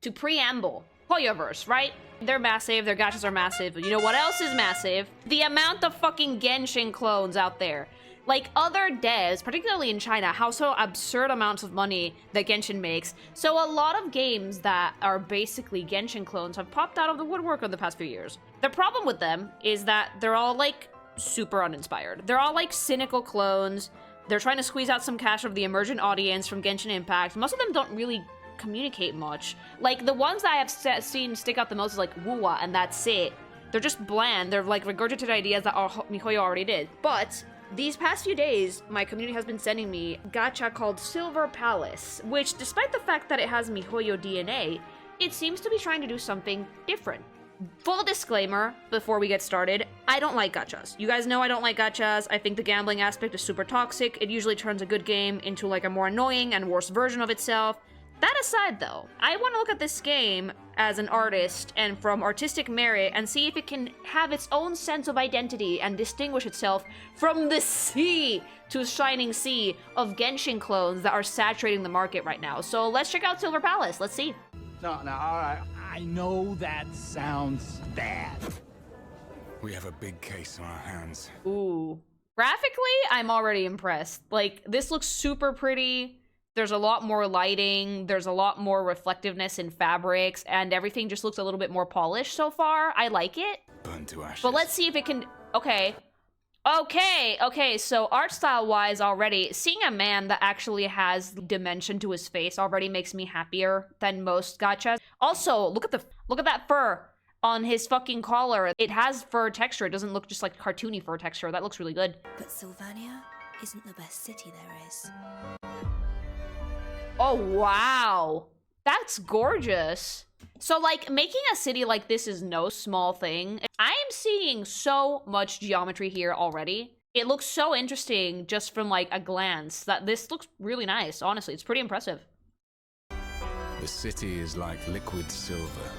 to preamble. Hoyoverse, right? They're massive, their gachas are massive, but you know what else is massive? The amount of fucking Genshin clones out there. Like, other devs, particularly in China, how so absurd amounts of money that Genshin makes. So a lot of games that are basically Genshin clones have popped out of the woodwork in the past few years. The problem with them is that they're all, like, super uninspired. They're all, like, cynical clones. They're trying to squeeze out some cash of the emergent audience from Genshin Impact. Most of them don't really communicate much. Like, the ones that I have seen stick out the most is, like, Wuwa, and that's it. They're just bland. They're, like, regurgitated ideas that miHoYo already did. But these past few days, my community has been sending me a gacha called Silver Palace, which, despite the fact that it has miHoYo DNA, it seems to be trying to do something different. Full disclaimer, before we get started, I don't like gachas. You guys know I don't like gachas. I think the gambling aspect is super toxic. It usually turns a good game into, like, a more annoying and worse version of itself. That aside, though, I want to look at this game as an artist and from artistic merit and see if it can have its own sense of identity and distinguish itself from the sea to shining sea of Genshin clones that are saturating the market right now. So let's check out Silver Palace. Let's see. No, all right. I know that sounds bad. We have a big case on our hands. Ooh. Graphically, I'm already impressed. Like, this looks super pretty. There's a lot more lighting, there's a lot more reflectiveness in fabrics, and everything just looks a little bit more polished so far. I like it. Burn to ashes. But let's see if it can... Okay, so art style-wise already, seeing a man that actually has dimension to his face already makes me happier than most gachas. Also, look at that fur on his fucking collar. It has fur texture. It doesn't look just like cartoony fur texture. That looks really good. But Sylvania isn't the best city there is. Oh, wow. That's gorgeous. So, like, making a city like this is no small thing. I am seeing so much geometry here already. It looks so interesting just from, like, a glance that this looks really nice. Honestly, it's pretty impressive. The city is like liquid silver.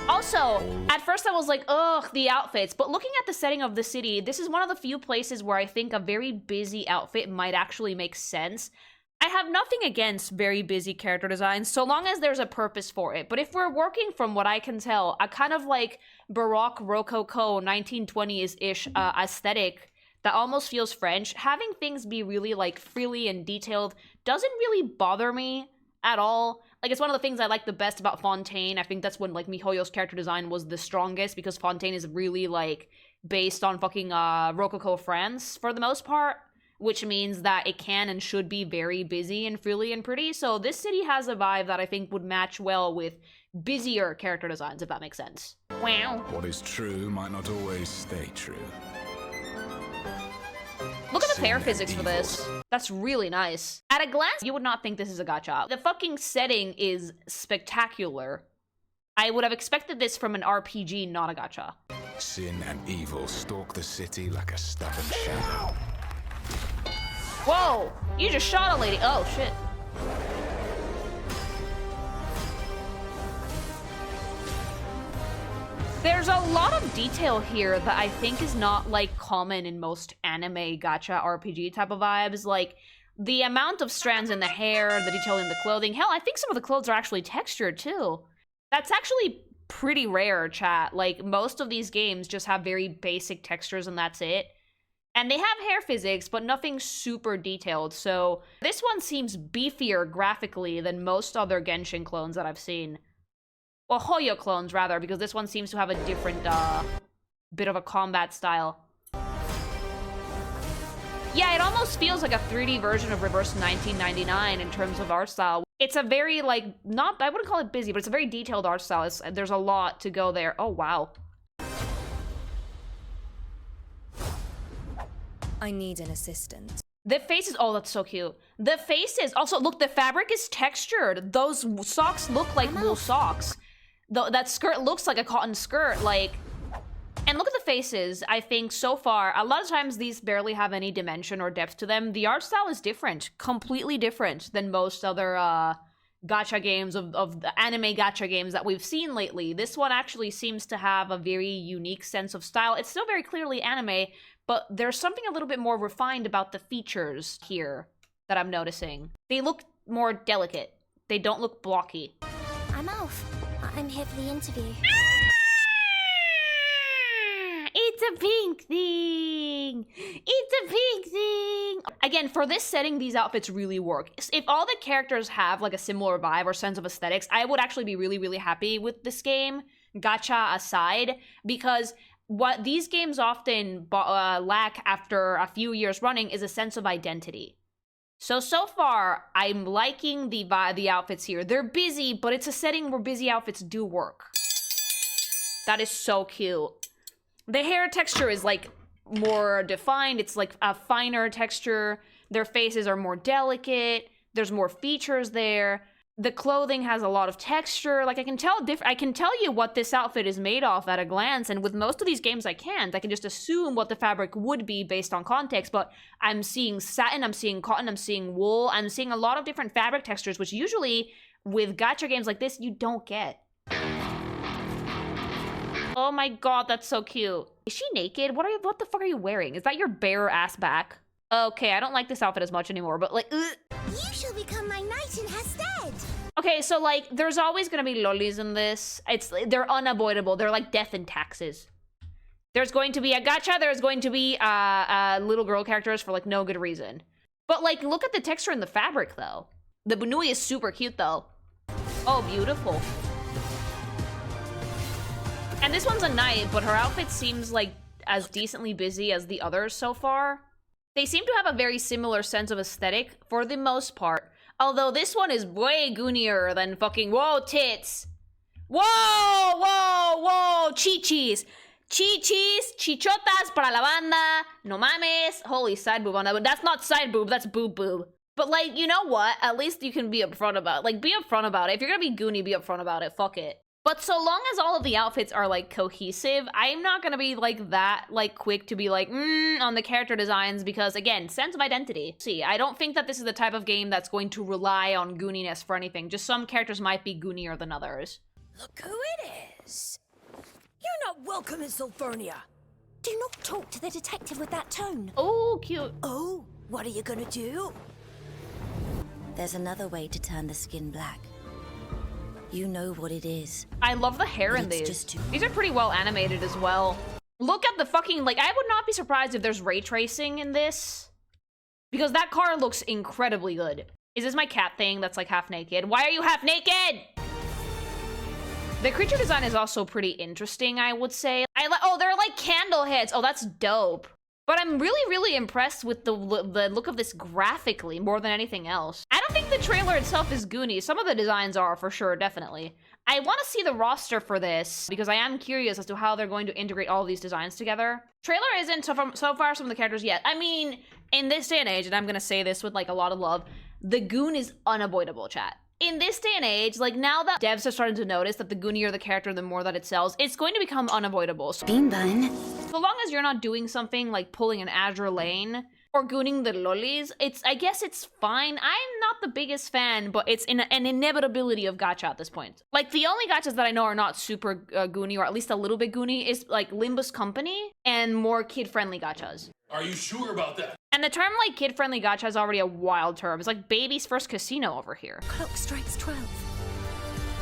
Also, at first I was like, ugh, the outfits. But looking at the setting of the city, this is one of the few places where I think a very busy outfit might actually make sense. I have nothing against very busy character designs, so long as there's a purpose for it. But if we're working from what I can tell, a kind of like Baroque, Rococo, 1920s-ish aesthetic that almost feels French, having things be really like frilly and detailed doesn't really bother me at all. Like, it's one of the things I like the best about Fontaine. I think that's when like miHoYo's character design was the strongest, because Fontaine is really like based on fucking Rococo France for the most part, which means that it can and should be very busy and frilly and pretty. So this city has a vibe that I think would match well with busier character designs, if that makes sense. Wow. What is true might not always stay true. Look at the hair physics for this. That's really nice. At a glance, you would not think this is a gacha. The fucking setting is spectacular. I would have expected this from an RPG, not a gacha. Sin and evil stalk the city like a stubborn shadow. Whoa! You just shot a lady. Oh, shit. There's a lot of detail here that I think is not, like, common in most anime gacha RPG type of vibes. Like, the amount of strands in the hair, the detail in the clothing. Hell, I think some of the clothes are actually textured, too. That's actually pretty rare, chat. Like, most of these games just have very basic textures and that's it. And they have hair physics, but nothing super detailed, so this one seems beefier graphically than most other Genshin clones that I've seen. Well, Hoyo clones, rather, because this one seems to have a different, bit of a combat style. Yeah, it almost feels like a 3D version of Reverse 1999 in terms of art style. It's a very, like, I wouldn't call it busy, but it's a very detailed art style. There's a lot to go there. Oh, wow. I need an assistant. The faces, oh, that's so cute. The faces, also, look, the fabric is textured. Those socks look like wool socks. That skirt looks like a cotton skirt, like... And look at the faces. I think so far, a lot of times these barely have any dimension or depth to them. The art style is different, completely different than most other gacha games of the anime gacha games that we've seen lately. This one actually seems to have a very unique sense of style. It's still very clearly anime, but there's something a little bit more refined about the features here that I'm noticing. They look more delicate. They don't look blocky. mouth. I'm here for the interview. It's a pink thing. It's a pink thing. Again, for this setting, these outfits really work. If all the characters have like a similar vibe or sense of aesthetics, I would actually be really, really happy with this game, gacha aside, because what these games often lack after a few years running is a sense of identity. So far, I'm liking the outfits here. They're busy, but it's a setting where busy outfits do work. That is so cute. The hair texture is like more defined. It's like a finer texture. Their faces are more delicate. There's more features there. The clothing has a lot of texture. Like I can tell you what this outfit is made of at a glance. And with most of these games, I can't. I can just assume what the fabric would be based on context. But I'm seeing satin, I'm seeing cotton, I'm seeing wool. I'm seeing a lot of different fabric textures, which usually with gacha games like this, you don't get. Oh my god, that's so cute. Is she naked? What the fuck are you wearing? Is that your bare ass back? Okay, I don't like this outfit as much anymore, but like, ugh. You shall become my knight in her stead. Okay, so like, there's always gonna be lolis in this. They're unavoidable. They're like death and taxes. There's going to be a gacha. There's going to be little girl characters for like no good reason. But like, look at the texture in the fabric though. The bunui is super cute though. Oh, beautiful. And this one's a knight, but her outfit seems like as decently busy as the others so far. They seem to have a very similar sense of aesthetic for the most part. Although this one is way goonier than fucking, whoa, tits. Whoa, whoa, whoa, chichis. Chichis, chichotas para la banda. No mames. Holy side boob on that, but that's not side boob, that's boob boob. But like, you know what? At least you can be upfront about it. Like, be upfront about it. If you're gonna be goony, be upfront about it. Fuck it. But so long as all of the outfits are like cohesive, I'm not gonna be like that like quick to be like on the character designs because again, sense of identity. See, I don't think that this is the type of game that's going to rely on gooniness for anything. Just some characters might be goonier than others. Look who it is. You're not welcome in Sulfernia. Do not talk to the detective with that tone. Oh, cute. Oh, what are you gonna do? There's another way to turn the skin black. You know what it is. I love the hair in these. These are pretty well animated as well. Look at the fucking, like, I would not be surprised if there's ray tracing in this. Because that car looks incredibly good. Is this my cat thing that's like half naked? Why are you half naked? The creature design is also pretty interesting, I would say. Oh, they're like candle heads. Oh, that's dope. But I'm really, really impressed with the look of this graphically more than anything else. I don't think the trailer itself is goony. Some of the designs are, for sure, definitely. I want to see the roster for this because I am curious as to how they're going to integrate all of these designs together. Trailer isn't so far some of the characters yet. I mean, in this day and age, and I'm going to say this with like a lot of love, the goon is unavoidable, chat. In this day and age, like now that devs are starting to notice that the goonier the character, the more that it sells, it's going to become unavoidable. So long as you're not doing something like pulling an Azure Lane or gooning the lolis, I guess it's fine. I'm not the biggest fan, but it's an inevitability of gacha at this point. Like the only gachas that I know are not super goony, or at least a little bit goony, is like Limbus Company and more kid-friendly gachas. Are you sure about that? And the term like kid-friendly gacha is already a wild term. It's like baby's first casino over here. Clock strikes 12.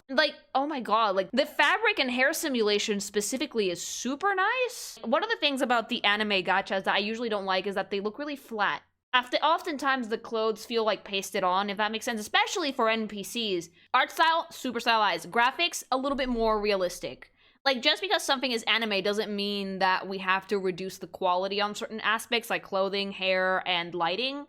Like, oh my god, like the fabric and hair simulation specifically is super nice. One of the things about the anime gachas that I usually don't like is that they look really flat. Oftentimes the clothes feel like pasted on, if that makes sense, especially for NPCs. Art style, super stylized. Graphics, a little bit more realistic. Like, just because something is anime doesn't mean that we have to reduce the quality on certain aspects like clothing, hair, and lighting.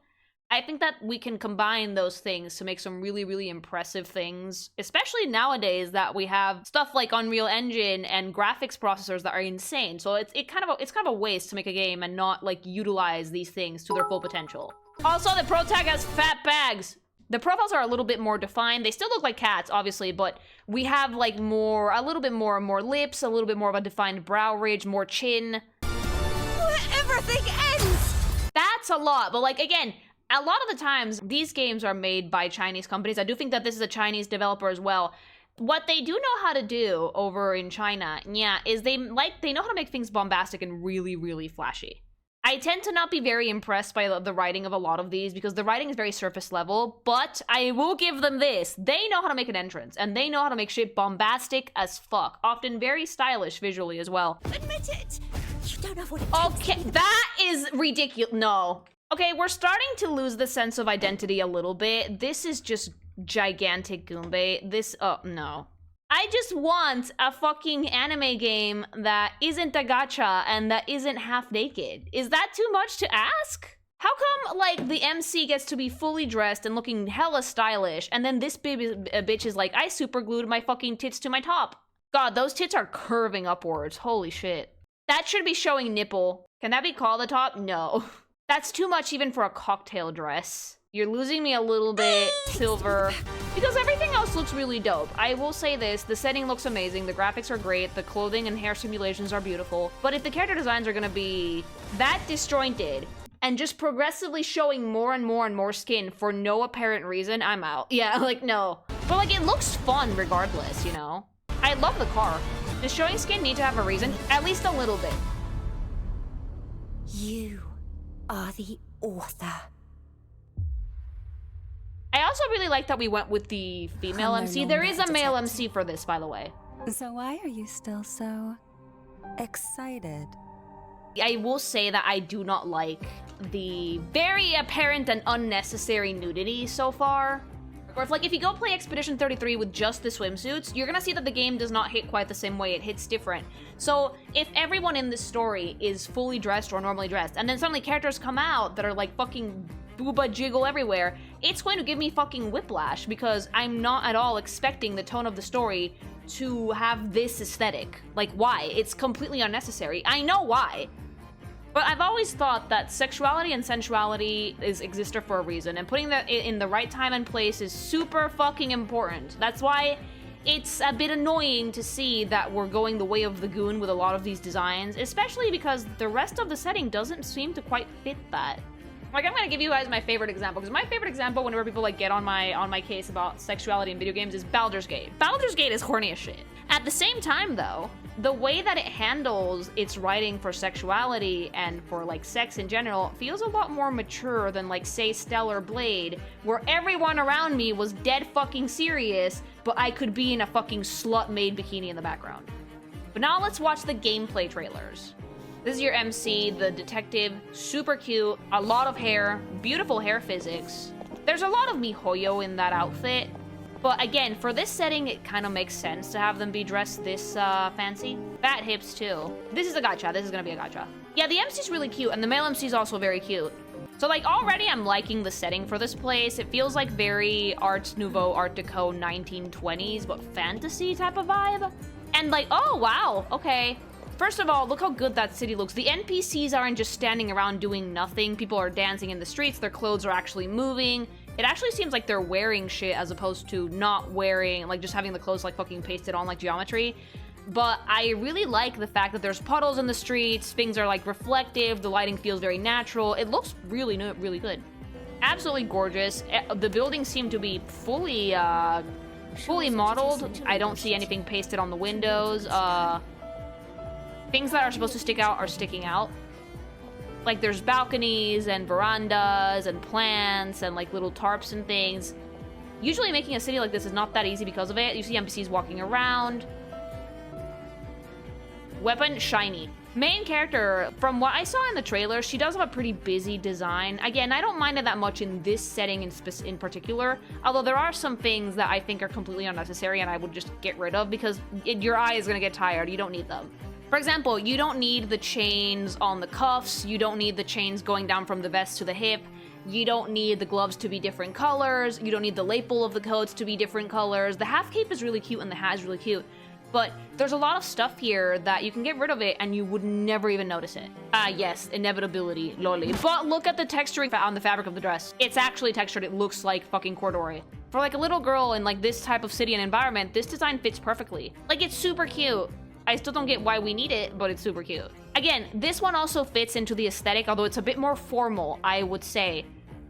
I think that we can combine those things to make some really, really impressive things, especially nowadays that we have stuff like Unreal Engine and graphics processors that are insane. So it's kind of a waste to make a game and not like utilize these things to their full potential. Also, the pro tag has fat bags. The profiles are a little bit more defined. They still look like cats, obviously, but we have like a little bit more lips, a little bit more of a defined brow ridge, more chin. Where everything ends! That's a lot, but like, again, a lot of the times, these games are made by Chinese companies. I do think that this is a Chinese developer as well. What they do know how to do over in China, yeah, is they know how to make things bombastic and really, really flashy. I tend to not be very impressed by the writing of a lot of these because the writing is very surface level, but I will give them this. They know how to make an entrance, and they know how to make shit bombastic as fuck, often very stylish visually as well. Admit it! You don't know what it takes. Okay, that is ridiculous. No. Okay, we're starting to lose the sense of identity a little bit. This is just gigantic Goombay. This, no. I just want a fucking anime game that isn't a gacha and that isn't half naked. Is that too much to ask? How come, like, the MC gets to be fully dressed and looking hella stylish, and then this bitch is like, I super glued my fucking tits to my top. God, those tits are curving upwards. Holy shit. That should be showing nipple. Can that be called a top? No. That's too much even for a cocktail dress. You're losing me a little bit, Silver, because everything else looks really dope. I will say this, the setting looks amazing, the graphics are great, the clothing and hair simulations are beautiful, but if the character designs are gonna be that disjointed and just progressively showing more and more and more skin for no apparent reason, I'm out. Yeah, like, no. But, like, it looks fun regardless, you know? I love the car. Does showing skin need to have a reason? At least a little bit. You are the author. I also really like that we went with the female I'm no MC. There longer is a a male detective. MC for this, by the way. So why are you still so excited? I will say that I do not like the very apparent and unnecessary nudity so far. Or if you go play Expedition 33 with just the swimsuits, you're gonna see that the game does not hit quite the same way, it hits different. So if everyone in this story is fully dressed or normally dressed, and then suddenly characters come out that are like fucking booba jiggle everywhere, it's going to give me fucking whiplash because I'm not at all expecting the tone of the story to have this aesthetic. Like, why? It's completely unnecessary. I know why. But I've always thought that sexuality and sensuality exist for a reason, and putting that in the right time and place is super fucking important. That's why it's a bit annoying to see that we're going the way of the goon with a lot of these designs, especially because the rest of the setting doesn't seem to quite fit that. Like, I'm gonna give you guys my favorite example, because my favorite example whenever people like get on my case about sexuality in video games is Baldur's Gate. Baldur's Gate is horny as shit. At the same time, though, the way that it handles its writing for sexuality and for, like, sex in general feels a lot more mature than, like, say, Stellar Blade, where everyone around me was dead fucking serious, but I could be in a fucking slut-made bikini in the background. But now let's watch the gameplay trailers. This is your MC, the detective, super cute, a lot of hair, beautiful hair physics. There's a lot of miHoYo in that outfit, but again, for this setting, it kind of makes sense to have them be dressed this fancy. Fat hips too. This is a gacha, this is gonna be a gacha. Yeah, the MC's really cute, and the male MC's also very cute. So, like, already I'm liking the setting for this place. It feels like very Art Nouveau, Art Deco 1920s, but fantasy type of vibe. And like, oh wow, okay. First of all, look how good that city looks. The NPCs aren't just standing around doing nothing. People are dancing in the streets. Their clothes are actually moving. It actually seems like they're wearing shit as opposed to not wearing, like just having the clothes like fucking pasted on like geometry. But I really like the fact that there's puddles in the streets. Things are like reflective. The lighting feels very natural. It looks really good. Absolutely gorgeous. The buildings seem to be fully modeled. I don't see anything pasted on the windows. Things that are supposed to stick out are sticking out. Like, there's balconies and verandas and plants and, like, little tarps and things. Usually making a city like this is not that easy because of it. You see NPCs walking around. Weapon, shiny. Main character, from what I saw in the trailer, she does have a pretty busy design. Again, I don't mind it that much in this setting in particular, although there are some things that I think are completely unnecessary and I would just get rid of because your eye is gonna get tired. You don't need them. For example, you don't need the chains on the cuffs, you don't need the chains going down from the vest to the hip, you don't need the gloves to be different colors, you don't need the lapel of the coats to be different colors. The half cape is really cute and the hat is really cute, but there's a lot of stuff here that you can get rid of it and you would never even notice it. Yes, inevitability, lolly. But look at the texturing on the fabric of the dress. It's actually textured, it looks like fucking corduroy. For like a little girl in like this type of city and environment, this design fits perfectly. Like, it's super cute. I still don't get why we need it, but it's super cute. Again, this one also fits into the aesthetic, although it's a bit more formal, I would say.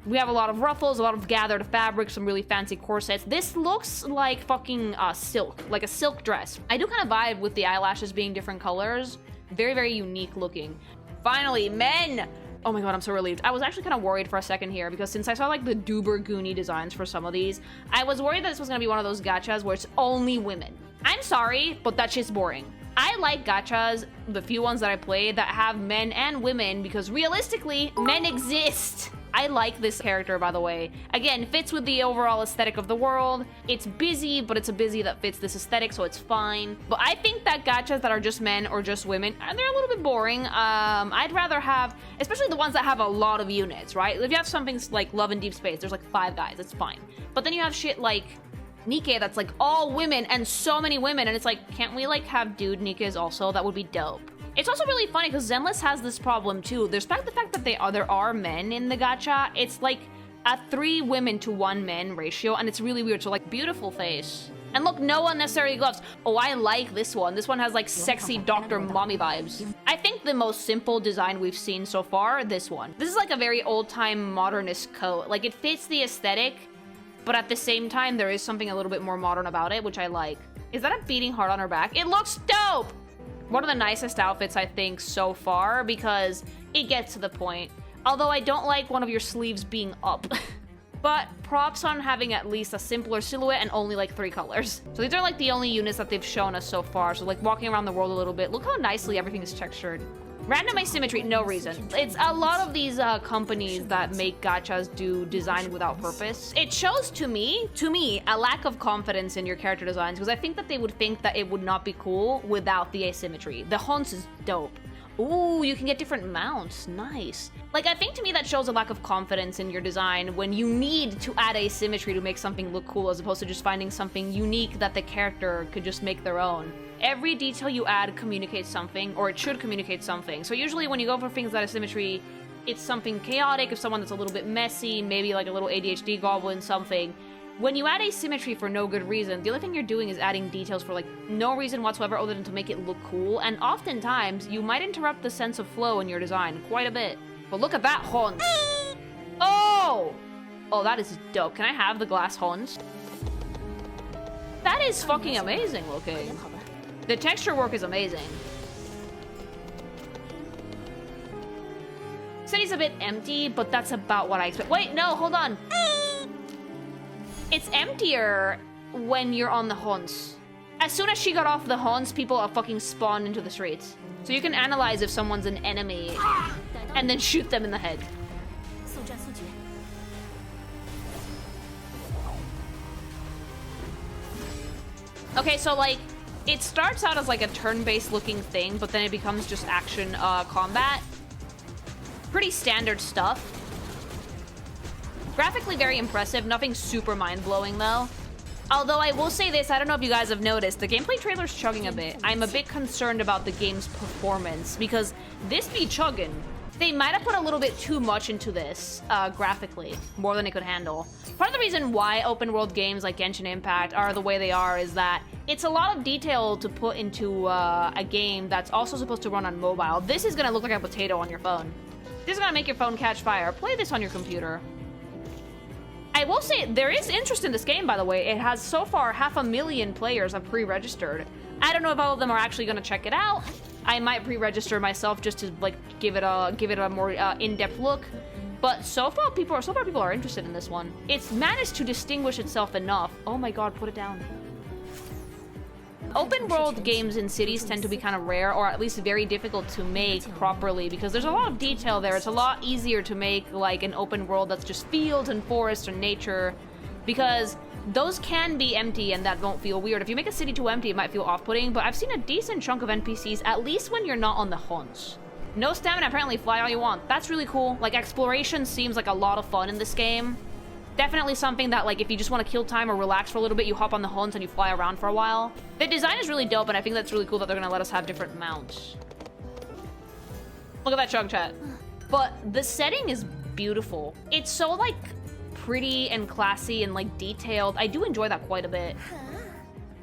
We have a lot of ruffles, a lot of gathered fabric, some really fancy corsets. This looks like fucking silk, like a silk dress. I do kind of vibe with the eyelashes being different colors. Very, very unique looking. Finally, men! Oh my god, I'm so relieved. I was actually kind of worried for a second here because since I saw like the Duber Goonie designs for some of these, I was worried that this was gonna be one of those gachas where it's only women. I'm sorry, but that shit's boring. I like gachas, the few ones that I played, that have men and women because realistically, men exist. I like this character, by the way. Again, fits with the overall aesthetic of the world. It's busy, but it's a busy that fits this aesthetic, so it's fine. But I think that gachas that are just men or just women, they're a little bit boring. I'd rather have, especially the ones that have a lot of units, right? If you have something like Love in Deep Space, there's like 5 guys, it's fine. But then you have shit like Nikke that's like all women and so many women, and it's like, can't we like have dude Nikkes also? That would be dope. It's also really funny because Zenless has this problem too. Despite the fact that there are men in the gacha, it's like a 3 women to 1 men ratio, and it's really weird. So like, beautiful face. And look, no unnecessary gloves. Oh, I like this one. This one has like sexy Dr. Mommy vibes. I think the most simple design we've seen so far, this one. This is like a very old-time modernist coat. Like, it fits the aesthetic, but at the same time, there is something a little bit more modern about it, which I like. Is that a beating heart on her back? It looks dope! One of the nicest outfits, I think, so far, because it gets to the point. Although I don't like one of your sleeves being up. But props on having at least a simpler silhouette and only like 3 colors. So these are like the only units that they've shown us so far. So like walking around the world a little bit. Look how nicely everything is textured. Random asymmetry, no reason. It's a lot of these companies that make gachas do design without purpose. It shows to me, a lack of confidence in your character designs, because I think that they would think that it would not be cool without the asymmetry. The Hons is dope. Ooh, you can get different mounts, nice. Like, I think to me that shows a lack of confidence in your design when you need to add asymmetry to make something look cool as opposed to just finding something unique that the character could just make their own. Every detail you add communicates something, or it should communicate something. So usually when you go for things that are symmetry, it's something chaotic, if someone that's a little bit messy, maybe like a little ADHD goblin, something. When you add asymmetry for no good reason, the only thing you're doing is adding details for like no reason whatsoever other than to make it look cool, and oftentimes you might interrupt the sense of flow in your design quite a bit. But look at that Hons. Oh! Oh, that is dope. Can I have the glass Hons? That is fucking amazing looking. The texture work is amazing. City's a bit empty, but that's about what I expect. Wait, no, hold on. It's emptier when you're on the Hons. As soon as she got off the Hons, people are fucking spawned into the streets. So you can analyze if someone's an enemy and then shoot them in the head. Okay, so like, it starts out as like a turn-based looking thing, but then it becomes just action combat. Pretty standard stuff. Graphically very impressive, nothing super mind-blowing though. Although I will say this, I don't know if you guys have noticed, the gameplay trailer's chugging a bit. I'm a bit concerned about the game's performance because this be chugging. They might have put a little bit too much into this, graphically, more than it could handle. Part of the reason why open world games like Genshin Impact are the way they are is that it's a lot of detail to put into a game that's also supposed to run on mobile. This is gonna look like a potato on your phone. This is gonna make your phone catch fire. Play this on your computer. I will say, there is interest in this game, by the way. It has so far 500,000 players have pre-registered. I don't know if all of them are actually gonna check it out. I might pre-register myself just to like give it a more in-depth look. But so far people are interested in this one. It's managed to distinguish itself enough. Oh my god, put it down. Open world games in cities tend to be kind of rare, or at least very difficult to make properly because there's a lot of detail there. It's a lot easier to make like an open world that's just fields and forests and nature, because those can be empty and that won't feel weird. If you make a city too empty, it might feel off-putting, but I've seen a decent chunk of NPCs, at least when you're not on the Hons. No stamina, apparently fly all you want. That's really cool. Like, exploration seems like a lot of fun in this game. Definitely something that, like, if you just want to kill time or relax for a little bit, you hop on the Hons and you fly around for a while. The design is really dope, and I think that's really cool that they're gonna let us have different mounts. Look at that chug chat. But the setting is beautiful. It's so, like, pretty and classy and like detailed. I do enjoy that quite a bit.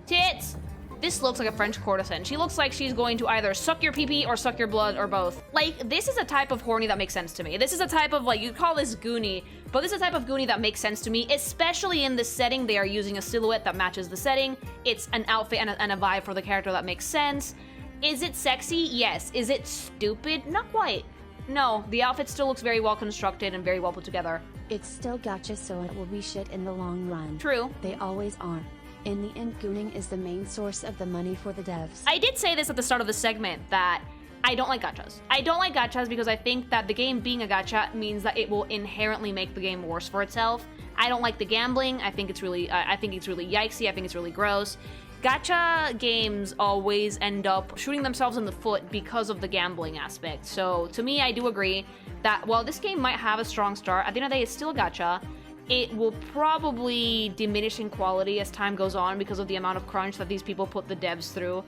Tits! This looks like a French courtesan. She looks like she's going to either suck your pee-pee or suck your blood or both. Like, this is a type of horny that makes sense to me. This is a type of, like, you call this Goonie, but this is a type of Goonie that makes sense to me, especially in this setting. They are using a silhouette that matches the setting. It's an outfit and a vibe for the character that makes sense. Is it sexy? Yes. Is it stupid? Not quite. No, the outfit still looks very well constructed and very well put together. It's still gacha, so it will be shit in the long run. True. They always are. In the end, gooning is the main source of the money for the devs. I did say this at the start of the segment that I don't like gachas. I don't like gachas because I think that the game being a gacha means that it will inherently make the game worse for itself. I don't like the gambling. I think it's really yikesy. I think it's really gross. Gacha games always end up shooting themselves in the foot because of the gambling aspect. So to me, I do agree that while this game might have a strong start, at the end of the day, it's still a gacha. It will probably diminish in quality as time goes on because of the amount of crunch that these people put the devs through.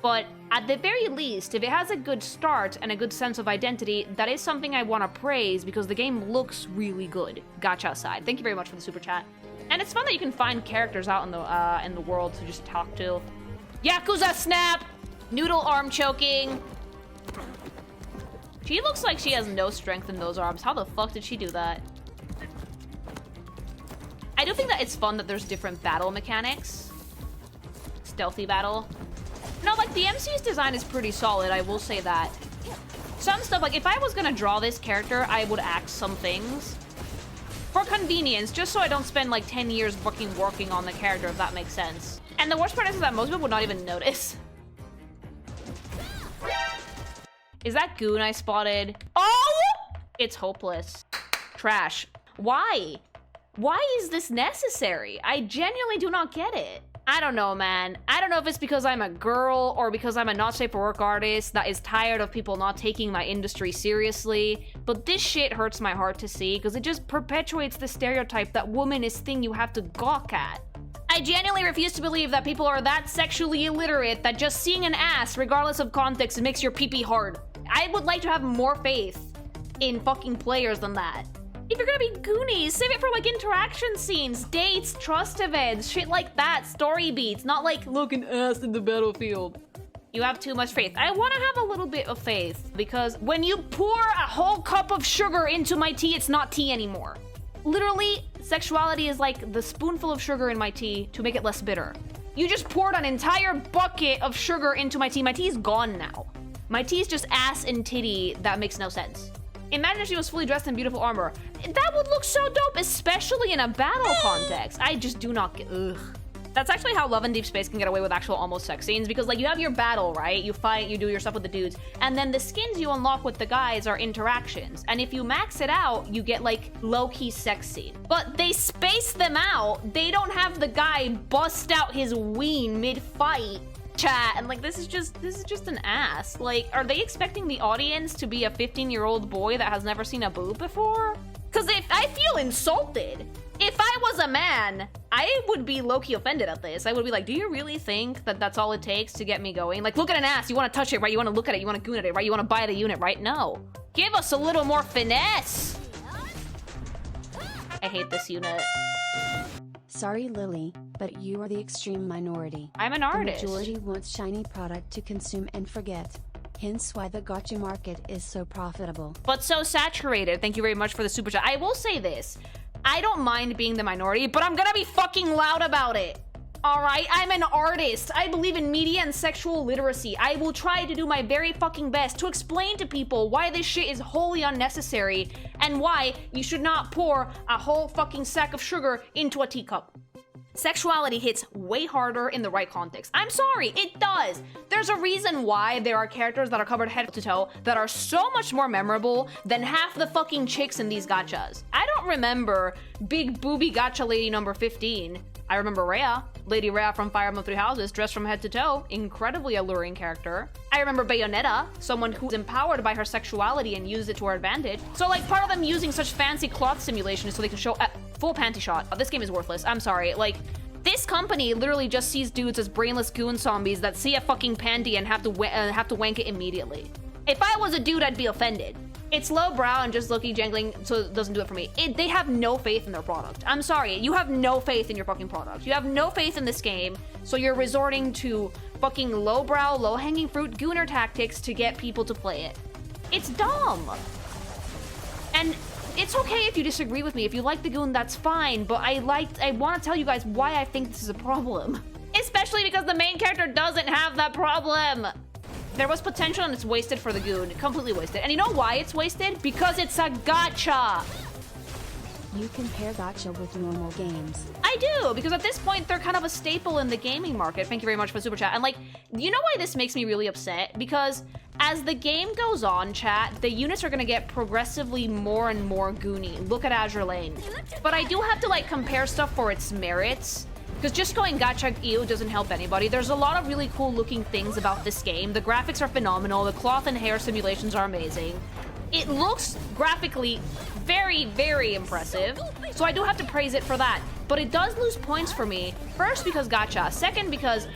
But at the very least, if it has a good start and a good sense of identity, that is something I want to praise because the game looks really good, gacha aside. Thank you very much for the super chat. And it's fun that you can find characters out in the world to just talk to. Yakuza snap! Noodle arm choking. She looks like she has no strength in those arms. How the fuck did she do that? I do think that it's fun that there's different battle mechanics. Stealthy battle. No, like, the MC's design is pretty solid, I will say that. Some stuff, like, if I was gonna draw this character, I would axe some things. For convenience, just so I don't spend, like, 10 years fucking working on the character, if that makes sense. And the worst part is that most people would not even notice. Is that goon I spotted? Oh! It's hopeless. Trash. Why? Why is this necessary? I genuinely do not get it. I don't know, man. I don't know if it's because I'm a girl or because I'm a not safe for work artist that is tired of people not taking my industry seriously, but this shit hurts my heart to see because it just perpetuates the stereotype that woman is thing you have to gawk at. I genuinely refuse to believe that people are that sexually illiterate that just seeing an ass, regardless of context, makes your pee-pee hard. I would like to have more faith in fucking players than that. If you're gonna be Goonies, save it for like interaction scenes, dates, trust events, shit like that, story beats, not like look an ass in the battlefield. You have too much faith. I wanna have a little bit of faith because when you pour a whole cup of sugar into my tea, it's not tea anymore. Literally, sexuality is like the spoonful of sugar in my tea to make it less bitter. You just poured an entire bucket of sugar into my tea. My tea is gone now. My tea is just ass and titty. That makes no sense. Imagine if she was fully dressed in beautiful armor. That would look so dope, especially in a battle context. I just do not get, ugh. That's actually how Love and Deep Space can get away with actual almost sex scenes because like you have your battle, right? You fight, you do your stuff with the dudes, and then the skins you unlock with the guys are interactions. And if you max it out, you get like low-key sex scene. But they space them out. They don't have the guy bust out his ween mid-fight. Chat and like this is just an ass. Like, are they expecting the audience to be a 15-year-old boy that has never seen a boob before? Because if I feel insulted, if I was a man, I would be low-key offended at this. I would be like, do you really think that that's all it takes to get me going? Like, look at an ass, you want to touch it, right? You want to look at it, you want to goon at it, right? You want to buy the unit, right? No. Give us a little more finesse. I hate this unit. Sorry, Lily, but you are the extreme minority. I'm an artist. The majority wants shiny product to consume and forget. Hence why the gacha market is so profitable. But so saturated. Thank you very much for the super chat. I will say this. I don't mind being the minority, but I'm gonna be fucking loud about it. Alright? I'm an artist. I believe in media and sexual literacy. I will try to do my very fucking best to explain to people why this shit is wholly unnecessary and why you should not pour a whole fucking sack of sugar into a teacup. Sexuality hits way harder in the right context. I'm sorry, it does. There's a reason why there are characters that are covered head to toe that are so much more memorable than half the fucking chicks in these gachas. I don't remember big booby gacha lady number 15. I remember Rhea, Lady Rhea from Fire Emblem Three Houses, dressed from head to toe, incredibly alluring character. I remember Bayonetta, someone who's empowered by her sexuality and used it to her advantage. So like part of them using such fancy cloth simulation is so they can show full panty shot. This game is worthless, I'm sorry. Like, this company literally just sees dudes as brainless goon zombies that see a fucking panty and have to wank it immediately. If I was a dude, I'd be offended. It's lowbrow and just looking jangling, so it doesn't do it for me. They have no faith in their product. I'm sorry, you have no faith in your fucking product. You have no faith in this game, so you're resorting to fucking lowbrow, low-hanging fruit gooner tactics to get people to play it. It's dumb. And it's okay if you disagree with me. If you like the goon, that's fine, but I want to tell you guys why I think this is a problem. Especially because the main character doesn't have that problem. There was potential and it's wasted for the goon. Completely wasted. And you know why it's wasted? Because it's a gacha. You compare gacha with normal games. I do, because at this point, they're kind of a staple in the gaming market. Thank you very much for the super chat. And like, you know why this makes me really upset? Because as the game goes on, chat, the units are gonna get progressively more and more goony. Look at Azure Lane. But I do have to like compare stuff for its merits. Because just going gacha ew doesn't help anybody. There's a lot of really cool looking things about this game. The graphics are phenomenal. The cloth and hair simulations are amazing. It looks graphically very, very impressive. So I do have to praise it for that. But it does lose points for me. First, because gacha. Second, because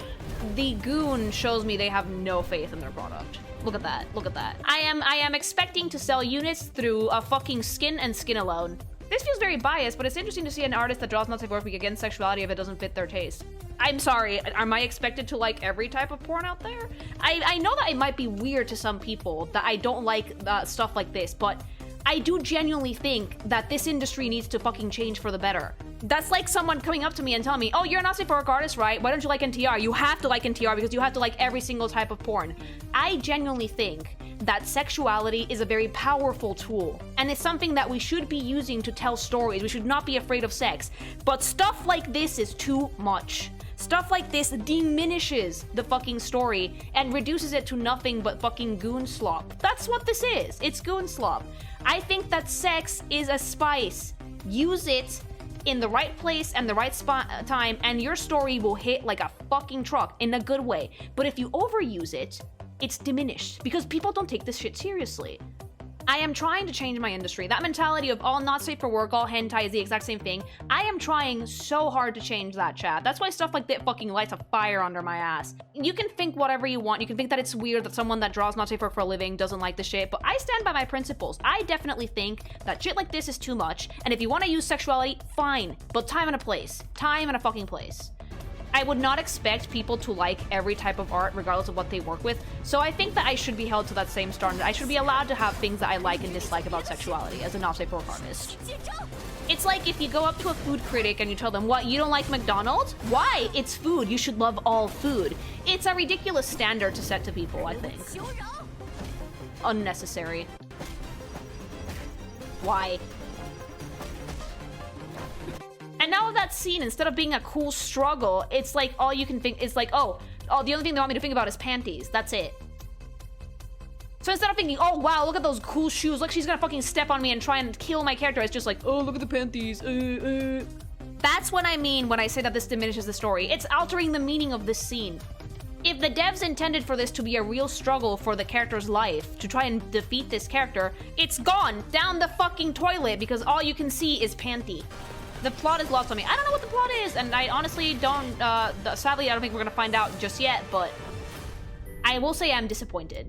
the goon shows me they have no faith in their product. Look at that. Look at that. I am expecting to sell units through a fucking skin and skin alone. This feels very biased, but it's interesting to see an artist that draws not safe for work against sexuality if it doesn't fit their taste. I'm sorry, am I expected to like every type of porn out there? I know that it might be weird to some people that I don't like stuff like this, but I do genuinely think that this industry needs to fucking change for the better. That's like someone coming up to me and telling me, oh, you're a not safe for work artist, right? Why don't you like NTR? You have to like NTR because you have to like every single type of porn. I genuinely think that sexuality is a very powerful tool, and it's something that we should be using to tell stories. We should not be afraid of sex. But stuff like this is too much. Stuff like this diminishes the fucking story and reduces it to nothing but fucking goon slop. That's what this is. It's goon slop. I think that sex is a spice. Use it in the right place and the right time, and your story will hit like a fucking truck in a good way. But if you overuse it, it's diminished because people don't take this shit seriously. I am trying to change my industry. That mentality of all not safe for work, all hentai is the exact same thing. I am trying so hard to change that, chat. That's why stuff like that fucking lights a fire under my ass. You can think whatever you want. You can think that it's weird that someone that draws not safe for work for a living doesn't like the shit, but I stand by my principles. I definitely think that shit like this is too much, and if you want to use sexuality, fine, but time and a place. Time and a fucking place. I would not expect people to like every type of art regardless of what they work with, so I think that I should be held to that same standard. I should be allowed to have things that I like and dislike about sexuality as a not safe for work artist. It's like if you go up to a food critic and you tell them, what, you don't like McDonald's? Why? It's food. You should love all food. It's a ridiculous standard to set to people, I think. Unnecessary. Why? And now that scene, instead of being a cool struggle, it's like all you can think is like, oh, the only thing they want me to think about is panties. That's it. So instead of thinking, oh wow, look at those cool shoes, look, she's gonna fucking step on me and try and kill my character, it's just like, oh, look at the panties. That's what I mean when I say that this diminishes the story. It's altering the meaning of this scene. If the devs intended for this to be a real struggle for the character's life, to try and defeat this character, it's gone down the fucking toilet because all you can see is panty. The plot is lost on me. I don't know what the plot is, and I honestly don't, sadly, I don't think we're gonna find out just yet, but I will say I'm disappointed.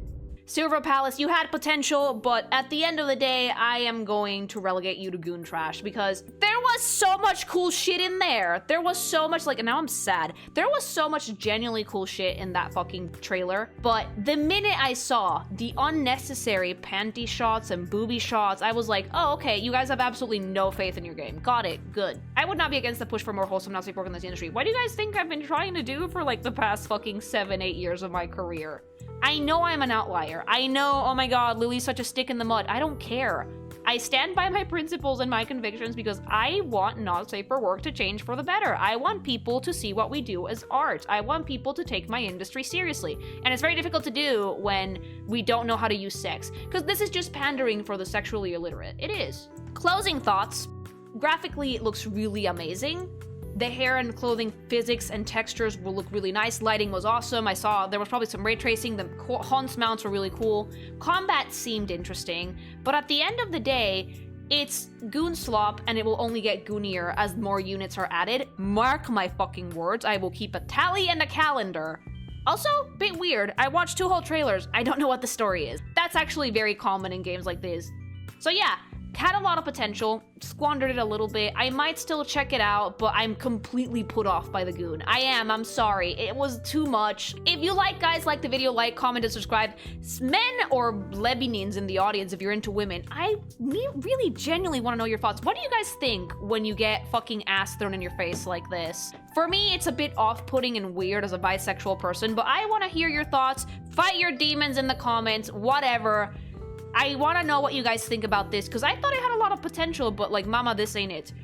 Silver Palace, you had potential, but at the end of the day, I am going to relegate you to goon trash because there was so much cool shit in there. There was so much, like, and now I'm sad. There was so much genuinely cool shit in that fucking trailer, but the minute I saw the unnecessary panty shots and booby shots, I was like, oh, okay, you guys have absolutely no faith in your game. Got it, good. I would not be against the push for more wholesome, not safe work in this industry. What do you guys think I've been trying to do for, like, the past fucking 7-8 years of my career? I know I'm an outlier. I know, oh my god, Lily's such a stick in the mud. I don't care. I stand by my principles and my convictions because I want not safe for work to change for the better. I want people to see what we do as art. I want people to take my industry seriously. And it's very difficult to do when we don't know how to use sex, because this is just pandering for the sexually illiterate. It is. Closing thoughts. Graphically, it looks really amazing. The hair and clothing physics and textures will look really nice. Lighting was awesome. I saw there was probably some ray tracing. The Hans mounts were really cool. Combat seemed interesting. But at the end of the day, it's goon slop and it will only get goonier as more units are added. Mark my fucking words. I will keep a tally and a calendar. Also, bit weird. I watched 2 whole trailers. I don't know what the story is. That's actually very common in games like this. So yeah. Had a lot of potential, squandered it a little bit. I might still check it out, but I'm completely put off by the goon. I'm sorry. It was too much. If you like the video, like, comment, and subscribe. Men or lebinins in the audience, if you're into women, I really genuinely want to know your thoughts. What do you guys think when you get fucking ass thrown in your face like this? For me, it's a bit off-putting and weird as a bisexual person, but I want to hear your thoughts. Fight your demons in the comments, whatever. I want to know what you guys think about this, because I thought it had a lot of potential, but like, mama, this ain't it.